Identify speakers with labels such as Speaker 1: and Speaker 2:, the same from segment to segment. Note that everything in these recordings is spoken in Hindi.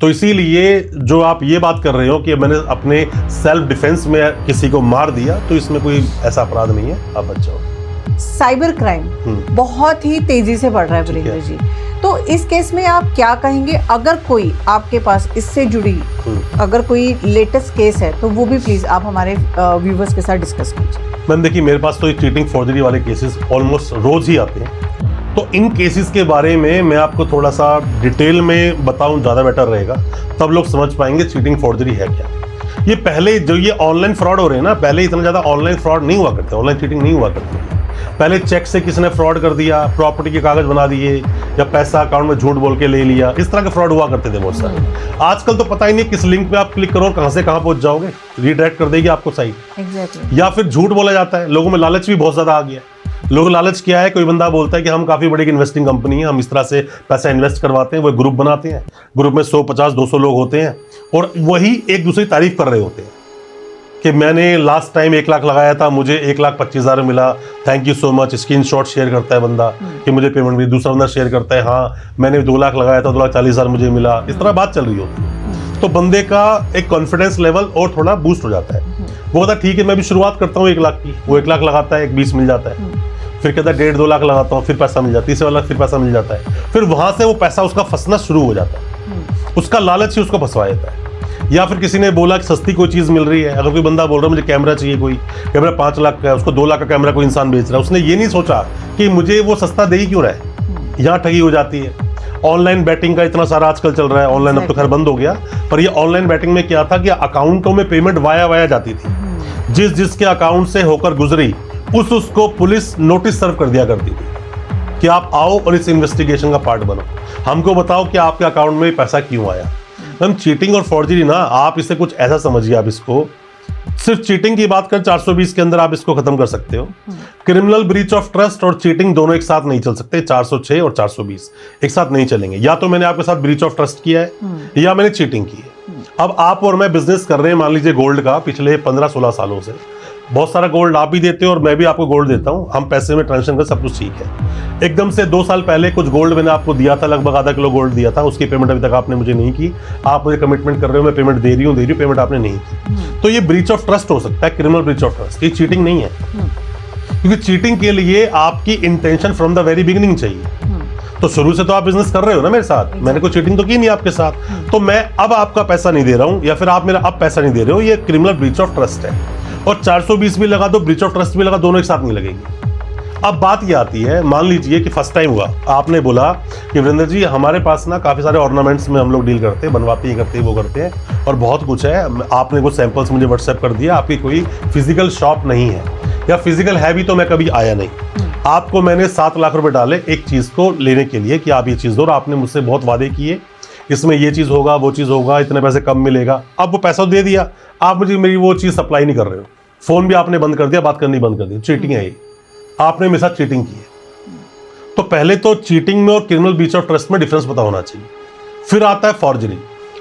Speaker 1: तो इसीलिए जो आप ये बात कर रहे हो कि मैंने अपने सेल्फ डिफेंस में किसी को मार दिया, तो इसमें कोई ऐसा अपराध नहीं है, आप बच जाओ।
Speaker 2: साइबर क्राइम बहुत ही तेजी से बढ़ रहा है वीरेंद्र जी, तो इस केस में आप क्या कहेंगे? अगर कोई आपके पास इससे जुड़ी अगर कोई लेटेस्ट केस है तो वो भी प्लीज आप हमारे व्यूवर्स के साथ डिस्कस कीजिए।
Speaker 1: मैम देखिए, मेरे पास तो चीटिंग फॉर्जरी वाले केसेस ऑलमोस्ट रोज ही आते हैं, तो इन केसेस के बारे में मैं आपको थोड़ा सा डिटेल में बताऊं, ज़्यादा बेटर रहेगा, तब लोग समझ पाएंगे चीटिंग फॉर्जरी है क्या। ये पहले जो ये ऑनलाइन फ्रॉड हो रहे हैं ना, पहले इतना ज़्यादा ऑनलाइन फ्रॉड नहीं हुआ करते, ऑनलाइन चीटिंग नहीं हुआ करती। पहले चेक से किसी ने फ्रॉड कर दिया, प्रॉपर्टी के कागज बना दिए, या पैसा अकाउंट में झूठ बोल के ले लिया, इस तरह के फ्रॉड हुआ करते थे बहुत सारे। आजकल तो पता ही नहीं किस लिंक पे आप क्लिक करो और कहां से कहां पहुंच जाओगे, रीडायरेक्ट कर देगी आपको साइट।
Speaker 2: Exactly.
Speaker 1: या फिर झूठ बोला जाता है, लोगों में लालच भी बहुत ज्यादा आ गया है। लोग लालच क्या है, कोई बंदा बोलता है कि हम काफी बड़ी इन्वेस्टिंग कंपनी है, हम इस तरह से पैसा इन्वेस्ट करवाते हैं, वो ग्रुप बनाते हैं, ग्रुप में 100, 50, 200 लोग होते हैं, और वही एक दूसरे की तारीफ कर रहे होते हैं कि मैंने लास्ट टाइम 1 लाख लगाया था, मुझे 1,25,000 मिला, thank you so much. Screenshot share करता है बंदा कि मुझे पेमेंट मिली, दूसरा बंदा शेयर करता है, हाँ मैंने 2 लाख लगाया था, 2,40,000 मुझे मिला। इस तरह बात चल रही होती है, तो बंदे का एक कॉन्फिडेंस लेवल और थोड़ा बूस्ट हो जाता है। वो कहता है ठीक है मैं भी शुरुआत करता हूँ 1 लाख की, वो 1 लाख लगाता है, 20 मिल जाता है, फिर कहता है 1.5-2 लाख लगाता हूँ, फिर पैसा मिल जाता है, तीसरे वाला फिर पैसा मिल जाता है, फिर वहां से वो पैसा उसका फंसना शुरू हो जाता है, उसका लालच ही उसको फंसवा देता है। या फिर किसी ने बोला कि सस्ती कोई चीज़ मिल रही है, अगर कोई बंदा बोल रहा है मुझे कैमरा चाहिए, कोई कैमरा 5 लाख का है, उसको 2 लाख का कैमरा कोई इंसान बेच रहा है, उसने ये नहीं सोचा कि मुझे वो सस्ता दे ही क्यों रहा है। यहाँ ठगी हो जाती है। ऑनलाइन बैटिंग का इतना सारा आजकल चल रहा है, ऑनलाइन अब तो खैर बंद हो गया, पर ये ऑनलाइन बैटिंग में क्या था कि अकाउंटों में पेमेंट वाया जाती थी, जिसके अकाउंट से होकर गुजरी उसको पुलिस नोटिस सर्व कर दिया करती थी कि आप आओ और इस इन्वेस्टिगेशन का पार्ट बनो, हमको बताओ कि आपके अकाउंट में पैसा क्यों आया। मैम चीटिंग और फॉर्जरी ना, आप इसे कुछ ऐसा समझिए, आप इसको सिर्फ चीटिंग की बात कर 420 के अंदर आप इसको खत्म कर सकते हो। क्रिमिनल ब्रीच ऑफ ट्रस्ट और चीटिंग दोनों एक साथ नहीं चल सकते, 406 और 420 एक साथ नहीं चलेंगे। या तो मैंने आपके साथ ब्रीच ऑफ ट्रस्ट किया है या मैंने चीटिंग की है। अब आप और मैं बिजनेस कर रहे हैं, मान लीजिए गोल्ड का, पिछले 15-16 सालों से बहुत सारा गोल्ड आप भी देते हो और मैं भी आपको गोल्ड देता हूं, हम पैसे में ट्रांजेक्शन कर, सब कुछ ठीक है। एकदम से 2 साल पहले कुछ गोल्ड मैंने आपको दिया था, लगभग आधा किलो गोल्ड दिया था, उसकी पेमेंट अभी तक आपने मुझे नहीं की, आप मुझे कमिटमेंट कर रहे हो मैं पेमेंट दे रही हूँ, पेमेंट आपने नहीं की, तो ये ब्रीच ऑफ ट्रस्ट हो सकता है, क्रिमिनल ब्रीच ऑफ ट्रस्ट। ये चीटिंग नहीं है, क्योंकि चीटिंग के लिए आपकी intention from the very beginning चाहिए। तो शुरू से तो आप बिजनेस कर रहे हो ना मेरे साथ, मैंने कोई चीटिंग तो की नहीं आपके साथ, तो मैं अब आपका पैसा नहीं दे रहा हूं या फिर आप मेरा अब पैसा नहीं दे रहे हो, ये क्रिमिनल ब्रीच ऑफ ट्रस्ट है। और 420 भी लगा दो, ब्रीच ऑफ ट्रस्ट भी लगा, दोनों एक साथ नहीं लगेगी। अब बात ये आती है, मान लीजिए कि फर्स्ट टाइम हुआ, आपने बोला कि वीरेंद्र जी हमारे पास ना काफी सारे ऑर्नामेंट्स में हम लोग डील करते हैं, बनवाते, ये करते हैं, वो करते हैं, और बहुत कुछ है, आपने वो सैंपल्स मुझे व्हाट्सएप कर दिया, आपकी कोई फिजिकल शॉप नहीं है, या फिजिकल है भी तो मैं कभी आया नहीं। आपको मैंने 7 लाख रुपए डाले एक चीज को लेने के लिए कि आप ये चीज दो, और आपने मुझसे बहुत वादे किए, इसमें ये चीज होगा, वो चीज होगा, इतने पैसे कम मिलेगा। अब वो पैसा दे दिया, आप मुझे मेरी वो चीज सप्लाई नहीं कर रहे हो, फोन भी आपने बंद कर दिया, बात करनी बंद कर दी, चीटिंग है ये, आपने मेरे साथ चीटिंग की है। तो पहले तो चीटिंग में और क्रिमिनल ब्रीच ऑफ ट्रस्ट में डिफरेंस पता होना चाहिए। फिर आता है फॉर्जरी,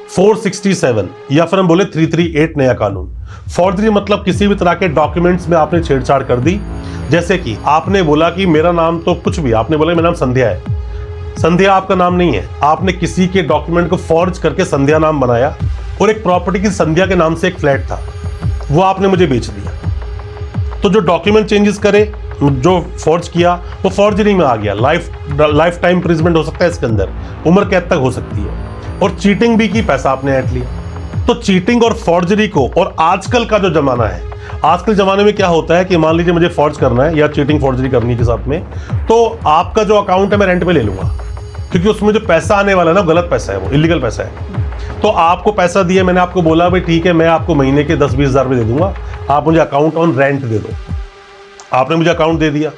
Speaker 1: 467 या फिर हम बोले 338 नया कानून। फॉर्जरी मतलब किसी भी तरह के डॉक्यूमेंट्स में आपने छेड़छाड़ कर दी, जैसे कि आपने बोला कि मेरा नाम तो कुछ भी, आपने बोला मेरा नाम संध्या है, संध्या आपका नाम नहीं है, आपने किसी के डॉक्यूमेंट को फॉर्ज करके संध्या नाम बनाया, और एक प्रॉपर्टी की संध्या के नाम से एक फ्लैट था, वो आपने मुझे बेच दिया। तो जो डॉक्यूमेंट चेंजेस करे, जो फॉर्ज किया, वो फॉर्जरी में आ गया, लाइफ टाइम इम्प्रिजमेंट हो सकता है इसके अंदर, उम्र कैद तक हो सकती है। और चीटिंग भी की, पैसा आपने ऐंठ लिया। तो चीटिंग और फॉर्जरी को, और आजकल का जो जमाना है, आजकल जमाने में क्या होता है कि मान लीजिए मुझे फॉर्ज करना है या चीटिंग फॉर्जरी करनी है के साथ में, तो आपका जो अकाउंट है मैं रेंट पे ले लूंगा, क्योंकि उसमें जो पैसा आने वाला है ना, गलत पैसा है, वो इलीगल पैसा है। तो आपको पैसा दिया, मैंने आपको बोला भाई ठीक है मैं आपको महीने के 10-20 हज़ार रुपये दे दूंगा, आप मुझे अकाउंट ऑन रेंट दे दो। आपने मुझे अकाउंट दे दिया,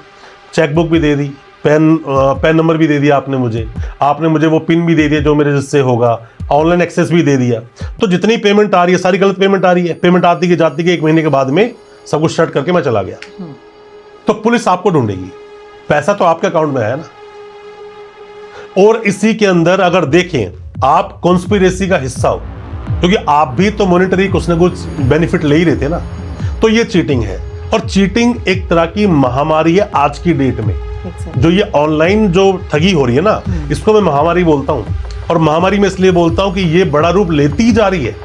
Speaker 1: चेकबुक भी दे दी, पैन नंबर भी दे दिया आपने मुझे वो पिन भी दे दिया जो मेरे जिससे होगा, ऑनलाइन एक्सेस भी दे दिया। तो जितनी पेमेंट आ रही है सारी गलत पेमेंट आ रही है, पेमेंट आती के जाती के 1 महीने के बाद में सब कुछ शट करके मैं चला गया। तो पुलिस आपको ढूंढेगी, पैसा तो आपके अकाउंट में है ना। और इसी के अंदर अगर देखें आप कॉन्स्पिरेसी का हिस्सा हो, क्योंकि आप भी तो मॉनिटरी कुछ ना कुछ बेनिफिट ले ही रहे थे ना, तो ये चीटिंग है। और चीटिंग एक तरह की महामारी है आज की डेट में।
Speaker 2: Exactly.
Speaker 1: जो ये ऑनलाइन जो ठगी हो रही है ना, इसको मैं महामारी बोलता हूँ। और महामारी में इसलिए बोलता हूँ कि ये बड़ा रूप लेती जा रही है।